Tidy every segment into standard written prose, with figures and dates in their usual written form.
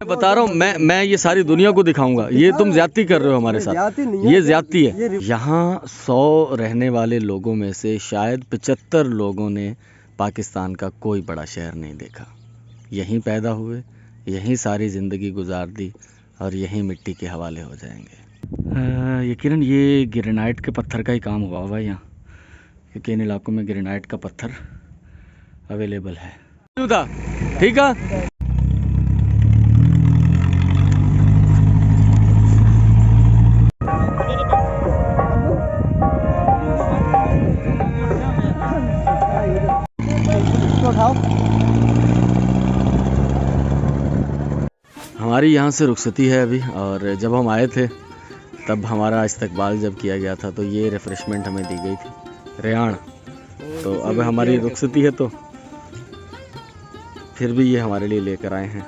मैं बता रहा हूँ, मैं ये सारी दुनिया को दिखाऊंगा। ये तुम ज्यादती कर रहे हो हमारे साथ, ये ज्यादती है। यहाँ 100 रहने वाले लोगों में से शायद 75 लोगों ने पाकिस्तान का कोई बड़ा शहर नहीं देखा। यहीं पैदा हुए, यहीं सारी ज़िंदगी गुजार दी और यहीं मिट्टी के हवाले हो जाएंगे। यकीनन ये ग्रेनाइट के पत्थर का ही काम हुआ होगा यहाँ, क्योंकि इन इलाकों में ग्रेनाइट का पत्थर अवेलेबल है। ठीक है, हमारी यहाँ से रुखसती है अभी। और जब हम आए थे तब हमारा इस्तकबाल जब किया गया था तो ये रिफ़्रेशमेंट हमें दी गई थी, रेहान। तो अब हमारी रुखसती है तो फिर भी ये हमारे लिए लेकर आए हैं।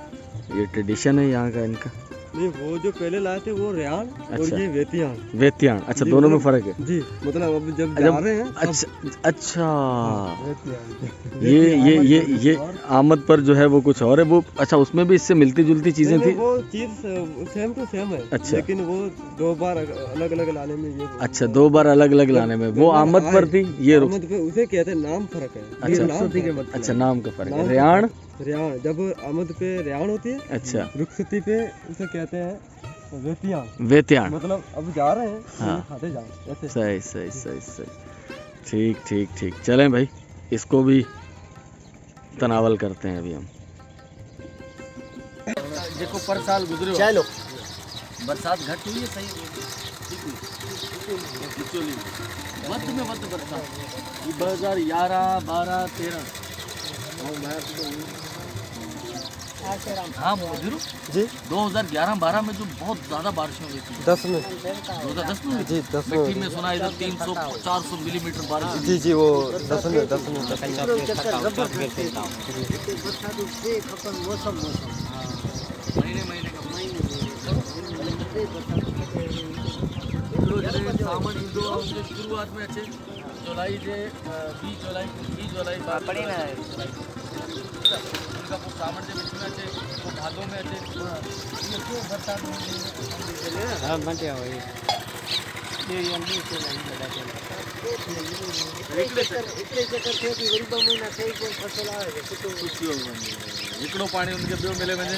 ये ट्रेडिशन है यहाँ का इनका। नहीं, वो जो पहले लाए थे वो रेहान। अच्छा, और ये वेतियान। वेतियान, अच्छा, दोनों में फ़र्क है जी। मतलब अब जब जा रहे हैं अच्छा ये आमद पर जो है वो कुछ और है। वो अच्छा, उसमें भी इससे मिलती जुलती चीज़ें थी। वो चीज़ सेम टू सेम है। अच्छा, लेकिन वो 2 बार अलग अलग लाने में ये। अच्छा, 2 बार अलग अलग लाने में। वो आमद पर थी, ये आमद पे उसे कहते हैं, नाम फर्क है। अच्छा, नाम का फर्क है। रेहान, जब आमद पे रेहान होती है, अच्छा, रुखसती पे उसे कहते हैं वेतियान। मतलब अब जा रहे हैं, हाँ, खाते जा रहे हैं। सही सही सही सही, ठीक ठीक ठीक। चलें भाई, इसको भी तनावल करते हैं अभी हम। देखो, पर साल गुजरे, चलो बरसात घट हुई है, सही वक्त में वक्त बरसात 2011, 12, 13। हाँ जी, 2011-12 में जो बहुत ज़्यादा बारिशें हुई थी। 10 में 2010 में जी, 10 में में सुना इधर 300-400 मिलीमीटर बारिश। जी जी, वो 10 में महीने का शुरुआत में अच्छे जुलाई से 20 जुलाई पड़े ना सावन के बीच में अच्छे, वो भादों में अच्छे, ये बरसात में हाँ बंटे हो ये अंडी से नहीं लगा इकड़ो पानी उनके बियो मिले मैंने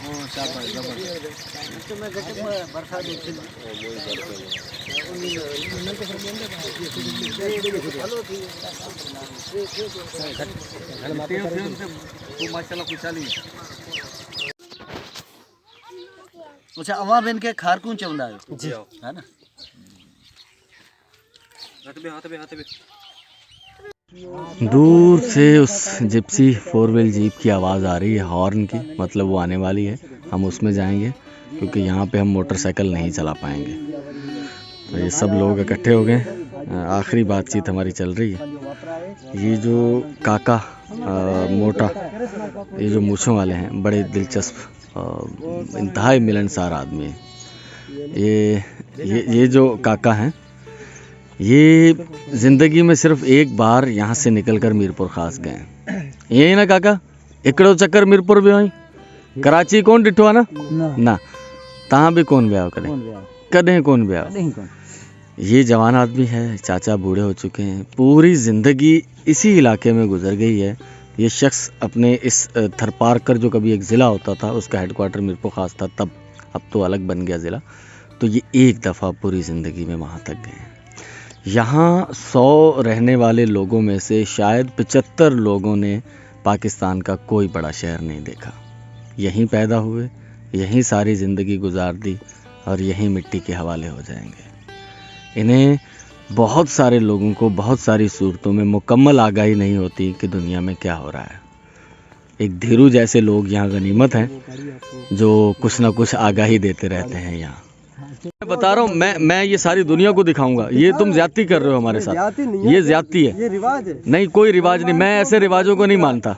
बरसात माशाल्लाह खुशहाली। अच्छा, अवा बेन के खारकूं चवंदा है जी, है ना। दूर से उस जिप्सी 4 व्हील जीप की आवाज़ आ रही है, हॉर्न की, मतलब वो आने वाली है। हम उसमें जाएंगे क्योंकि यहाँ पे हम मोटरसाइकिल नहीं चला पाएंगे। तो ये सब लोग इकट्ठे हो गए, आखिरी बातचीत हमारी चल रही है। ये जो काका मोटा, ये जो मूँछों वाले हैं, बड़े दिलचस्प इंतहाई मिलनसार आदमी है। ये जो काका हैं, ये ज़िंदगी में सिर्फ एक बार यहाँ से निकलकर मीरपुर खास गए हैं। यही ना काका, इकड़ो चक्कर मीरपुर भी हुई, कराची कौन डिठो है ना तहाँ भी कौन ब्याह करे, कदें कौन ब्याह। ये जवान आदमी है, चाचा बूढ़े हो चुके हैं, पूरी ज़िंदगी इसी इलाके में गुजर गई है। ये शख्स अपने इस थरपारकर, जो कभी एक ज़िला होता था, उसका हेडक्वार्टर मीरपुर खास था तब, अब तो अलग बन गया ज़िला। तो ये एक दफ़ा पूरी ज़िंदगी में वहाँ तक गए हैं। यहाँ 100 रहने वाले लोगों में से शायद 75 लोगों ने पाकिस्तान का कोई बड़ा शहर नहीं देखा। यहीं पैदा हुए, यहीं सारी ज़िंदगी गुजार दी और यहीं मिट्टी के हवाले हो जाएंगे। इन्हें बहुत सारे लोगों को बहुत सारी सूरतों में मुकम्मल आगाही नहीं होती कि दुनिया में क्या हो रहा है। एक धीरू जैसे लोग यहाँ गनीमत हैं, जो कुछ ना कुछ आगाही देते रहते हैं यहाँ। मैं बता रहा हूँ, मैं ये सारी दुनिया को दिखाऊंगा। ये तुम ज्यादती कर रहे हो हमारे साथ, ये ज्यादती है। ये रिवाज है। नहीं, कोई रिवाज नहीं, मैं ऐसे रिवाजों को नहीं मानता।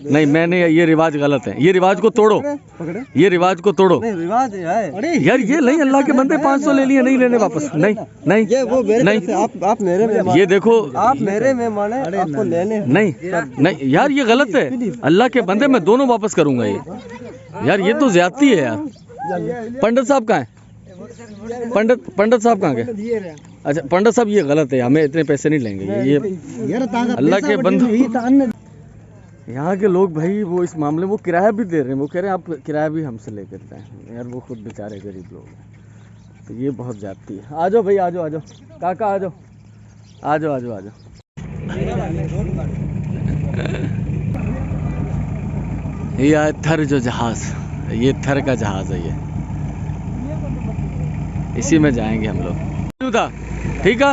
नहीं मैंने ये रिवाज गलत है, ये रिवाज को तोड़ो, पकड़े ये रिवाज को तोड़ो। नहीं रिवाज है। अरे यार ये नहीं, अल्लाह के बंदे 500 ले लिए, नहीं लेने वापस, नहीं नहीं ये वो मेरे नहीं। तरफ से, आप मेरे में ये देखो, आप मेरे में माने आपको लेने हैं। नहीं नहीं यार ये गलत है, अल्लाह के बंदे मैं दोनों वापस करूंगा ये। यार ये तो ज्यादती है यार। पंडित साहब कहाँ है? पंडित साहब कहाँ गए? अच्छा पंडित साहब ये गलत है, हमें इतने पैसे नहीं लेंगे ये अल्लाह के बंदे। यहाँ के लोग भाई वो इस मामले में वो किराया भी दे रहे हैं, वो कह रहे हैं आप किराया भी हमसे लेकर जाएं। यार वो खुद बेचारे गरीब लोग हैं, तो ये बहुत जाती है। आ जाओ भाई, आ जाओ, आ जाओ काका, आ जाओ, आ जाओ, आ जाओ, आ जाओ। ये है थर जो जहाज, ये थर का जहाज है, ये इसी में जाएंगे हम लोग। ठीक है।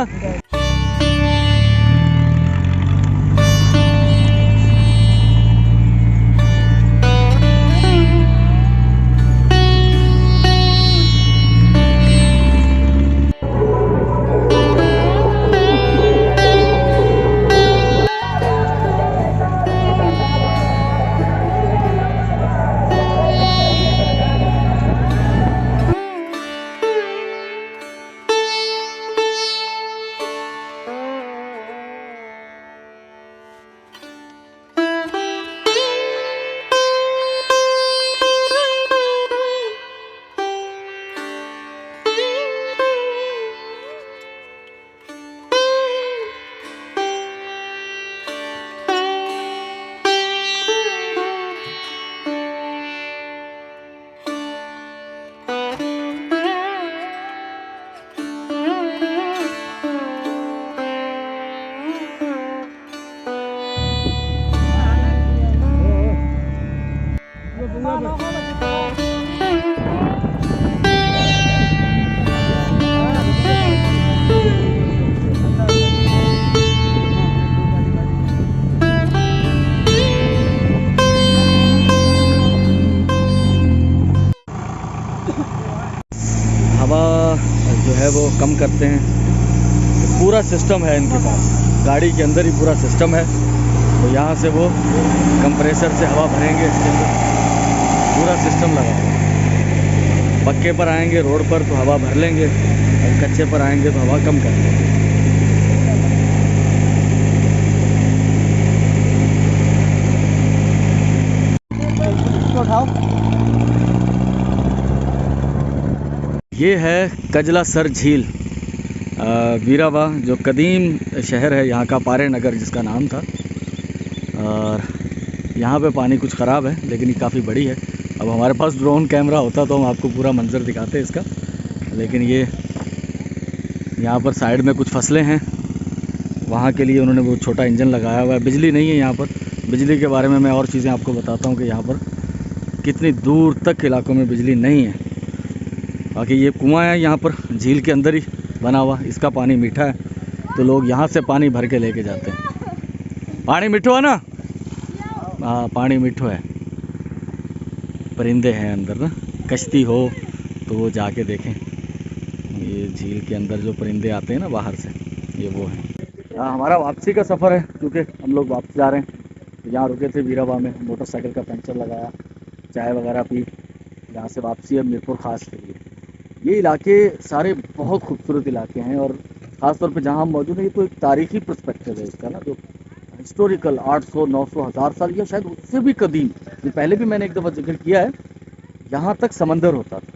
हवा जो है वो कम करते हैं, पूरा सिस्टम है इनके पास, गाड़ी के अंदर ही पूरा सिस्टम है। तो यहाँ से वो कंप्रेसर से हवा भरेंगे, इसके अंदर पूरा सिस्टम लगा हुआ। पक्के पर आएंगे रोड पर तो हवा भर लेंगे, और कच्चे पर आएंगे तो हवा कम कर देंगे। ये है कजलासर झील, वीरावा जो कदीम शहर है यहाँ का, पारे नगर जिसका नाम था। और यहाँ पे पानी कुछ ख़राब है, लेकिन ये काफ़ी बड़ी है। अब हमारे पास ड्रोन कैमरा होता तो हम आपको पूरा मंजर दिखाते इसका, लेकिन ये यहाँ पर साइड में कुछ फसलें हैं, वहाँ के लिए उन्होंने वो छोटा इंजन लगाया हुआ है। बिजली नहीं है यहाँ पर, बिजली के बारे में मैं और चीज़ें आपको बताता हूँ कि यहाँ पर कितनी दूर तक इलाकों में बिजली नहीं है। बाकी ये कुआं है यहाँ पर झील के अंदर ही बना हुआ, इसका पानी मीठा है तो लोग यहाँ से पानी भर के लेके जाते हैं। पानी मीठो है ना? हाँ पानी मीठो है। परिंदे हैं अंदर ना, कश्ती हो तो वो जाके देखें, ये झील के अंदर जो परिंदे आते हैं ना बाहर से, ये वो है। हमारा वापसी का सफ़र है, क्योंकि हम लोग वापस जा रहे हैं। तो यहाँ रुके थे वीरावा में, मोटरसाइकिल का पंचर लगाया, चाय वगैरह पी, यहाँ से वापसी है मीरपुर ख़ास के लिए। ये इलाके सारे बहुत खूबसूरत इलाके हैं, और ख़ास तौर पे जहाँ हम मौजूद हैं ये तो एक तारीखी पर्सपेक्टिव है इसका ना, जो हिस्टोरिकल 800 900 1000 साल या शायद उससे भी कदीम। ये पहले भी मैंने एक दफ़ा जिक्र किया है, यहाँ तक समंदर होता था,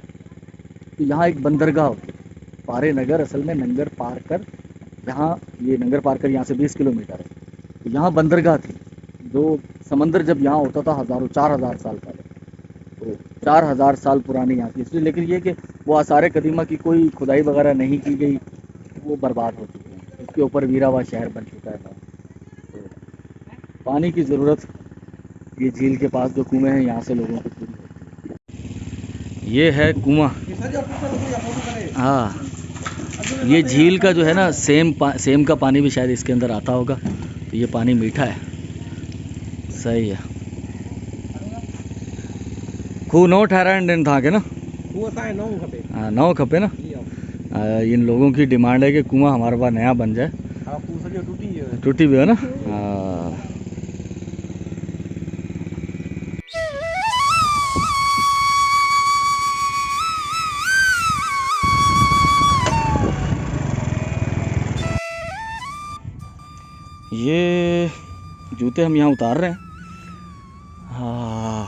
तो यहाँ एक बंदरगाह होती है पारे नगर। असल में नंगर पार कर, यहाँ ये नंगर पार कर यहाँ से 20 किलोमीटर है, तो यहाँ बंदरगाह थी। जो समंदर जब यहाँ होता था 4000 साल पहले, तो 4000 साल पुरानी यहाँ की हिस्ट्री। लेकिन ये कि वो आसार कदीमा की कोई खुदाई वगैरह नहीं की गई, वो बर्बाद हो चुके हैं। इसके ऊपर वीरावा शहर बन चुका है। तो पानी की ज़रूरत ये झील के पास जो कुएँ हैं यहाँ से लोगों को पूरी होती है। ये है कुआँ, हाँ ये झील का जो है ना सेम का पानी भी शायद इसके अंदर आता होगा, तो ये पानी मीठा है, सही है। खूह नौ ठहराइण था के ना, हाँ 9 खपे ना। इन लोगों की डिमांड है कि कुआं हमारे पास नया बन जाए। टूटी भी है ना। ये जूते हम यहाँ उतार रहे हैं।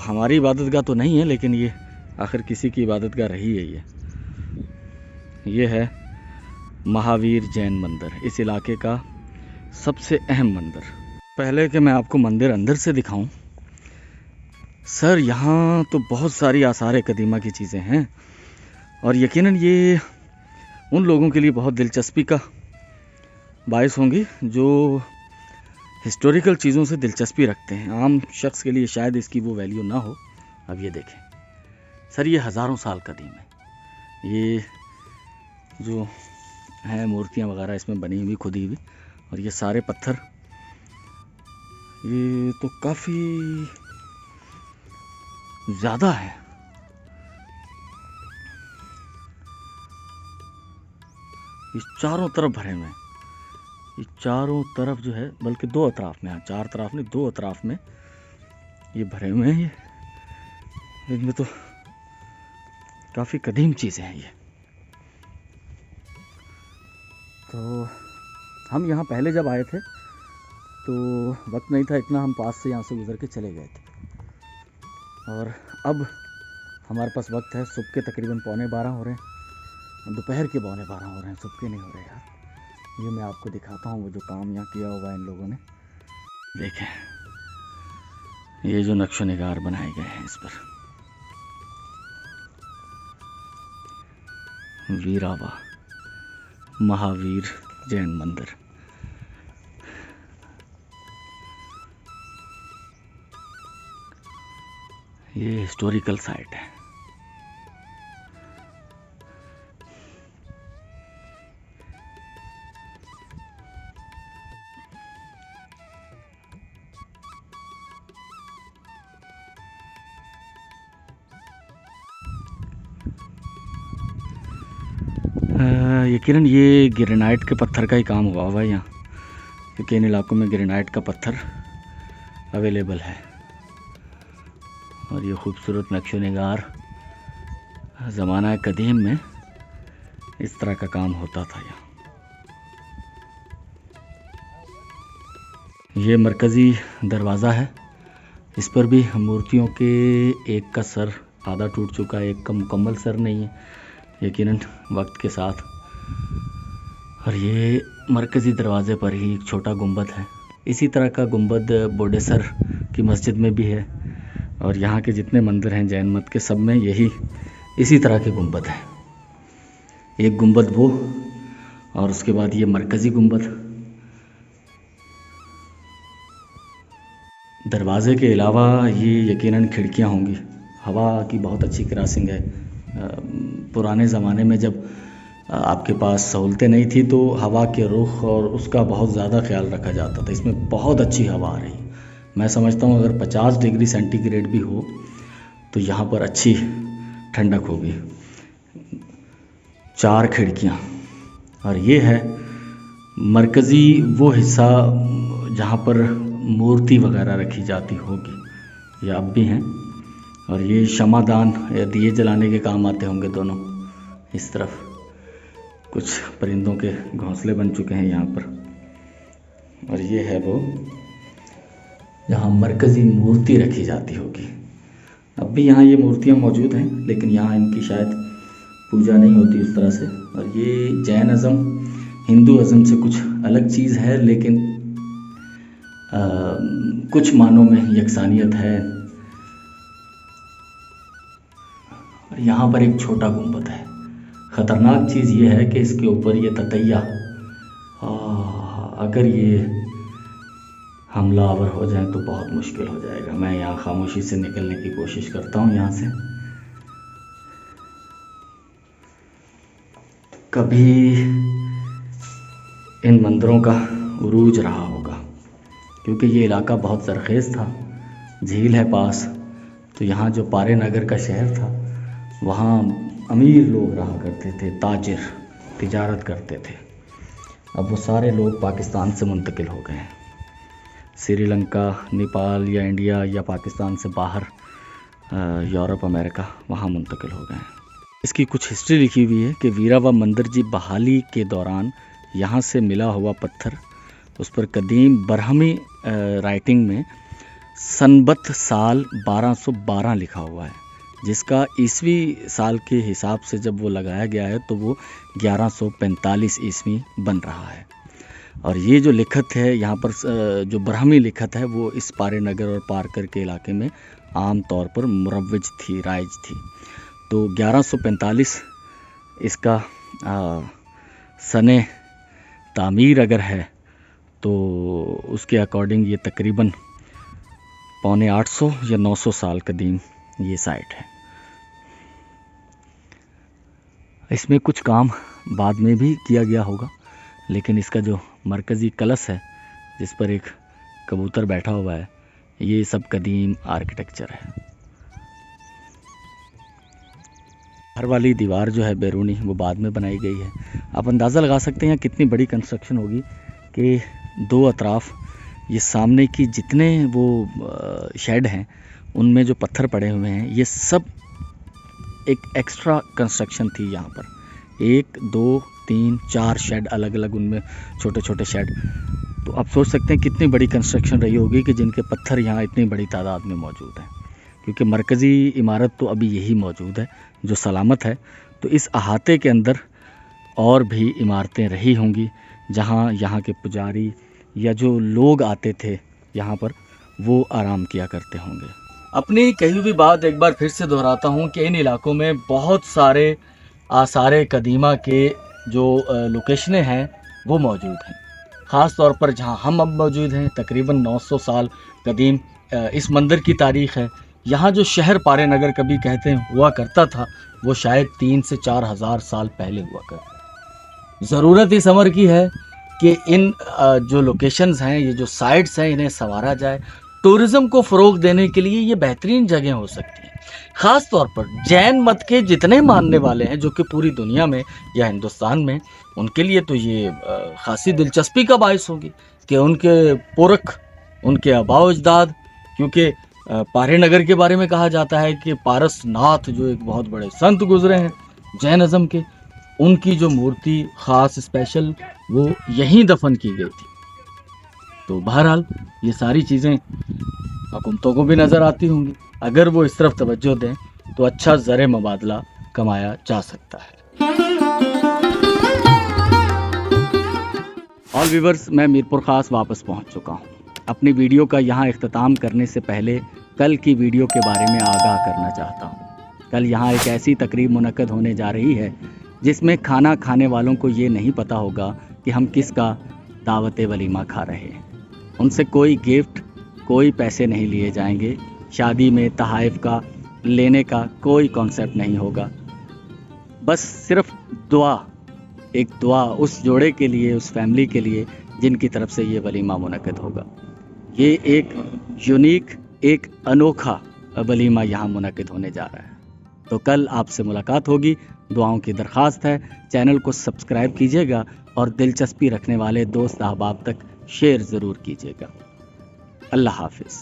हमारी इबादत गाह तो नहीं है, लेकिन ये आखिर किसी की इबादत गाह रही है। ये है महावीर जैन मंदिर, इस इलाके का सबसे अहम मंदिर। पहले कि मैं आपको मंदिर अंदर से दिखाऊं, सर यहाँ तो बहुत सारी आसार कदीमा की चीज़ें हैं और यकीनन ये उन लोगों के लिए बहुत दिलचस्पी का बायस होंगी जो हिस्टोरिकल चीज़ों से दिलचस्पी रखते हैं। आम शख्स के लिए शायद इसकी वो वैल्यू ना हो। अब ये देखें सर, ये हज़ारों साल कदीम है। ये जो है मूर्तियाँ वगैरह इसमें बनी हुई, खुदी हुई, और ये सारे पत्थर, ये तो काफ़ी ज़्यादा है। ये चारों तरफ भरे हुए हैं, ये चारों तरफ जो है, बल्कि दो अतराफ में, हाँ चार तरफ नहीं, दो अतराफ में ये भरे हुए हैं। ये इनमें तो काफ़ी कदीम चीज़ें हैं ये। तो हम यहाँ पहले जब आए थे तो वक्त नहीं था इतना, हम पास से यहाँ से गुज़र के चले गए थे। और अब हमारे पास वक्त है, सुबह के तकरीबन 11:15 हो रहे हैं, दोपहर के 11:15 हो रहे हैं, सुबह के नहीं हो रहे यार। ये मैं आपको दिखाता हूँ वो जो काम यहाँ किया हुआ है इन लोगों ने। देखें ये जो नक्शो निगार बनाए गए हैं इस पर, वीरावा महावीर जैन मंदिर। ये हिस्टोरिकल साइट है। यकीनन ये ग्रेनाइट के पत्थर का ही काम हुआ हुआ है यहाँ, क्योंकि इन इलाकों में ग्रेनाइट का पत्थर अवेलेबल है। और ये खूबसूरत नक्शो निगार ज़माना कदीम में इस तरह का काम होता था यहाँ। ये मरकज़ी दरवाज़ा है, इस पर भी मूर्तियों के एक का सर आधा टूट चुका है, एक का मुकम्मल सर नहीं है यकीनन वक्त के साथ। और ये मरकज़ी दरवाज़े पर ही एक छोटा गुंबद है। इसी तरह का गुंबद बोडेसर की मस्जिद में भी है, और यहाँ के जितने मंदिर हैं जैन मत के, सब में यही इसी तरह के गुंबद हैं। एक गुंबद वो, और उसके बाद ये मरकज़ी गुंबद। दरवाज़े के अलावा ये यकीनन खिड़कियाँ होंगी। हवा की बहुत अच्छी क्रॉसिंग है। पुराने ज़माने में जब आपके पास सहूलतें नहीं थी तो हवा के रुख और उसका बहुत ज़्यादा ख्याल रखा जाता था। इसमें बहुत अच्छी हवा आ रही है। मैं समझता हूँ अगर 50 डिग्री सेंटीग्रेड भी हो तो यहाँ पर अच्छी ठंडक होगी। 4 खिड़कियाँ, और ये है मरकज़ी वो हिस्सा जहाँ पर मूर्ति वगैरह रखी जाती होगी, ये अब भी हैं। और ये शमादान या दिए जलाने के काम आते होंगे दोनों। इस तरफ कुछ परिंदों के घोंसले बन चुके हैं यहाँ पर। और ये है वो जहाँ मरकज़ी मूर्ति रखी जाती होगी। अब भी यहाँ ये मूर्तियाँ मौजूद हैं, लेकिन यहाँ इनकी शायद पूजा नहीं होती उस तरह से। और ये जैनिज़्म हिंदूइज़्म से कुछ अलग चीज़ है, लेकिन कुछ मानों में यकसानियत है। और यहाँ पर एक छोटा गुंबद है। ख़तरनाक चीज़ ये है कि इसके ऊपर ये ततैया, अगर ये हमलावर हो जाए तो बहुत मुश्किल हो जाएगा। मैं यहाँ खामोशी से निकलने की कोशिश करता हूँ यहाँ से। कभी इन मंदिरों का उरूज रहा होगा, क्योंकि ये इलाका बहुत ज़रखेज़ था, झील है पास। तो यहाँ जो पारे नगर का शहर था, वहाँ अमीर लोग रहा करते थे, ताजिर तिजारत करते थे। अब वो सारे लोग पाकिस्तान से मुंतकिल हो गए हैं। श्रीलंका, नेपाल या इंडिया या पाकिस्तान से बाहर यूरोप, अमेरिका, वहाँ मुंतकिल हो गए हैं। इसकी कुछ हिस्ट्री लिखी हुई है कि वीरावा मंदिर जी बहाली के दौरान यहाँ से मिला हुआ पत्थर उस पर कदीम बरहमी राइटिंग में सनबत साल 1212 लिखा हुआ है, जिसका ईस्वी साल के हिसाब से जब वो लगाया गया है तो वो 1145 ईस्वी बन रहा है। और ये जो लिखत है यहाँ पर, जो ब्राह्मी लिखत है, वो इस पारे नगर और पारकर के इलाके में आम तौर पर मुरव्वज थी, राइज थी। तो 1145 इसका सने तामीर अगर है तो उसके अकॉर्डिंग ये तकरीबन 750 या 900 साल कदीम ये साइट है। इसमें कुछ काम बाद में भी किया गया होगा, लेकिन इसका जो मरकज़ी कलश है जिस पर एक कबूतर बैठा हुआ है, ये सब कदीम आर्किटेक्चर है। घर वाली दीवार जो है बैरूनी, वो बाद में बनाई गई है। आप अंदाज़ा लगा सकते हैं कितनी बड़ी कंस्ट्रक्शन होगी कि दो अतराफ़ ये सामने की जितने वो शेड हैं उनमें जो पत्थर पड़े हुए हैं, ये सब एक एक्स्ट्रा कंस्ट्रक्शन थी यहाँ पर। 1 2 3 4 शेड अलग अलग, उनमें छोटे छोटे शेड। तो आप सोच सकते हैं कितनी बड़ी कंस्ट्रक्शन रही होगी कि जिनके पत्थर यहाँ इतनी बड़ी तादाद में मौजूद हैं, क्योंकि मरकज़ी इमारत तो अभी यही मौजूद है जो सलामत है। तो इस अहाते के अंदर और भी इमारतें रही होंगी जहाँ यहाँ के पुजारी या जो लोग आते थे यहाँ पर वो आराम किया करते होंगे। अपनी कही हुई बात एक बार फिर से दोहराता हूँ कि इन इलाकों में बहुत सारे आसारे कदीमा के जो लोकेशनें हैं वो मौजूद हैं। ख़ास तौर पर जहाँ हम अब मौजूद हैं, तकरीबन 900 साल कदीम इस मंदिर की तारीख़ है। यहाँ जो शहर पारे नगर कभी कहते हैं हुआ करता था, वो शायद 3 से 4 हज़ार साल पहले हुआ करता। ज़रूरत इस अमर की है कि इन जो लोकेशंस हैं, ये जो साइट्स हैं, इन्हें संवारा जाए। टूरिज़्म को फ़रोग़ देने के लिए ये बेहतरीन जगह हो सकती हैं। ख़ास तौर पर जैन मत के जितने मानने वाले हैं, जो कि पूरी दुनिया में या हिंदुस्तान में, उनके लिए तो ये ख़ासी दिलचस्पी का बायस होगी कि उनके पुरख, उनके आबाओ अजदाद, क्योंकि पारे नगर के बारे में कहा जाता है कि पारसनाथ जो एक बहुत बड़े संत गुजरे हैं जैनिज़्म के, उनकी जो मूर्ति ख़ास स्पेशल वो यहीं दफन की गई थी। तो बहरहाल ये सारी चीज़ें हुकूमतों को भी नज़र आती होंगी। अगर वो इस तरफ तवज्जो दें तो अच्छा ज़र मुबादला कमाया जा सकता है। ऑल व्यूअर्स, मैं मीरपुर ख़ास वापस पहुंच चुका हूं। अपनी वीडियो का यहाँ इख्तिताम करने से पहले कल की वीडियो के बारे में आगाह करना चाहता हूँ। कल यहाँ एक ऐसी तकरीब मुनक्कद होने जा रही है जिसमें खाना खाने वालों को ये नहीं पता होगा कि हम किसका दावत वलीमा खा रहे हैं। उनसे कोई गिफ्ट, कोई पैसे नहीं लिए जाएंगे। शादी में तहाइफ का लेने का कोई कॉन्सेप्ट नहीं होगा। बस सिर्फ दुआ, एक दुआ उस जोड़े के लिए, उस फैमिली के लिए जिनकी तरफ से ये वलीमा मुनक्कद होगा। ये एक यूनिक, एक अनोखा वलीमा यहाँ मुनक्कद होने जा रहा है। तो कल आपसे मुलाकात होगी। दुआओं की दरख्वास्त है, चैनल को सब्सक्राइब कीजिएगा और दिलचस्पी रखने वाले दोस्त अहबाब तक शेयर ज़रूर कीजिएगा। अल्लाह हाफिज़।